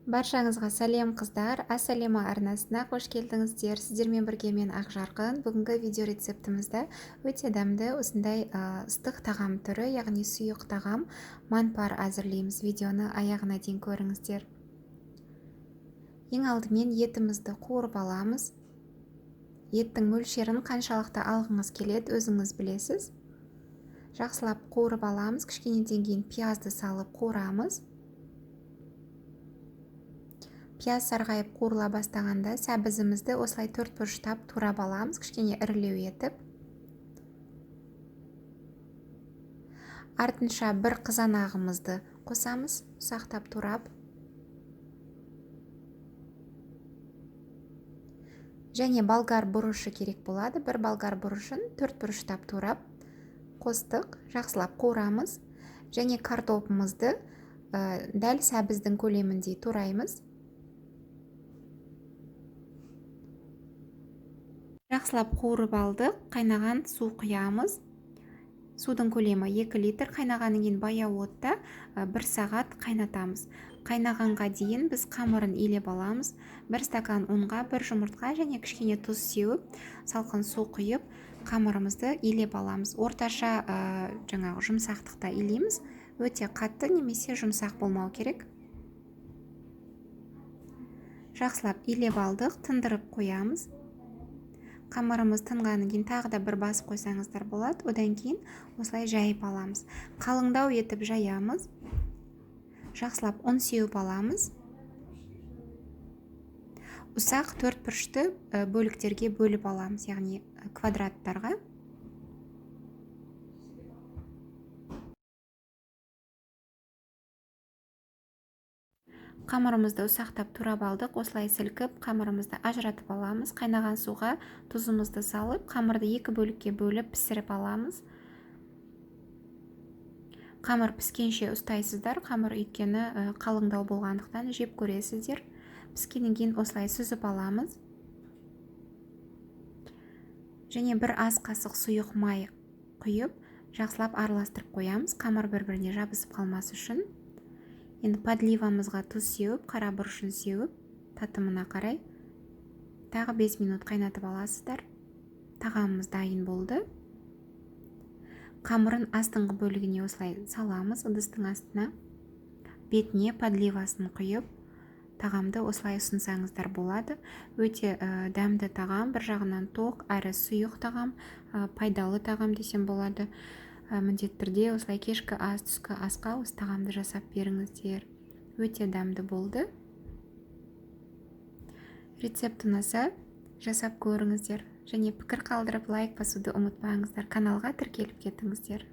Баршаңызға сәлем қыздар, Ассалема арнасына қош келдіңіздер. Сіздермен бірге мен Ақжарқын. Бүгінгі видео рецептімізді өте дәмді осындай ыстық тағам түрі, яғни сұйық тағам манпар әзірлейміз. Видеоны аяғына дейін көріңіздер. Ең алдымен етімізді қуырып аламыз. Еттің мөлшерін қаншалықты алғыңыз келеді, өзіңіз білесіз. Жақсылап қуырып аламыз. Кішкенеден кейін пиязды салып қуырамыз. Пияз сарғайып қуырыла бастағанда сәбізімізді осылай төртбұрыштап турап аламыз, кішкене ірілеу етіп. Артынша бір қызанағымызды қосамыз, ұсақтап турап. Және болгар бұрышы керек болады. Бір болгар бұрышын төртбұрыштап турап қостық, жақсылап қуырамыз. Және картопымызды дәл сәбіздің көлеміндей тураймыз. Жақсылап қуырып алдық, қайнаған су құямыз. Судың көлемі 2 литр, қайнағаннан кейін баяу отта 1 сағат қайнатамыз. Қайнағанға дейін біз қамырын илеп аламыз. 1 стакан ұнға 1 жұмыртқа және кішкене тұз сеуіп, салқын су құйып, қамырымызды илеп аламыз. Орташа жаңағы жұмсақтықта илейміз. Өте қатты немесе жұмсақ болмау керек. Жақсылап илеп алдық, тындырып қоямыз. Қамырымыз тынғаннан кейін тағы да бір басып қойсаңыздар болады. Одан кейін осылай жайып аламыз. Қалыңдау етіп жаямыз. Жақсылап ұн сеуіп аламыз. Ұсақ төртбұрышты бөліктерге бөліп аламыз, яғни квадраттарға. Қамырымызды ұсақтап турап алдық, осылай сілкіп, қамырымызды ажыратып аламыз. Қайнаған суға тұзымызды салып, қамырды 2 бөлікке бөліп пісіріп аламыз. Қамыр піскенше ұстайсыздар, қамыр өйткені қалыңдау болғандықтан жеп көресіздер. Піскеннен кейін осылай сүзіп аламыз. Және бір ас қасық сұйық май құйып, жақсылап араластырып қоямыз, қамыр бір-біріне жабысып қалмас үшін. Енді подливамызға тұз сеуіп, қара бұрышын сеуіп, татымына қарай тағы 5 минут қайнатып аласыздар. Тағамымыз дайын болды. Қамырын астыңғы бөлігіне осылай саламыз, ыдыстың астына. Бетіне подливасын құйып, тағамды осылай ұсынсаңыздар болады. Өте дәмді тағам, бір жағынан тоқ, әрі сұйық тағам, пайдалы тағам десем болады. Міндетті түрде осылай кешкі ас, түскі асқа осы тағамды жасап беріңіздер. Өте дәмді болды. Рецепт ұнаса жасап көріңіздер. Және пікір қалдырып лайк басуды ұмытпаңыздар. Каналға тіркеліп кетіңіздер.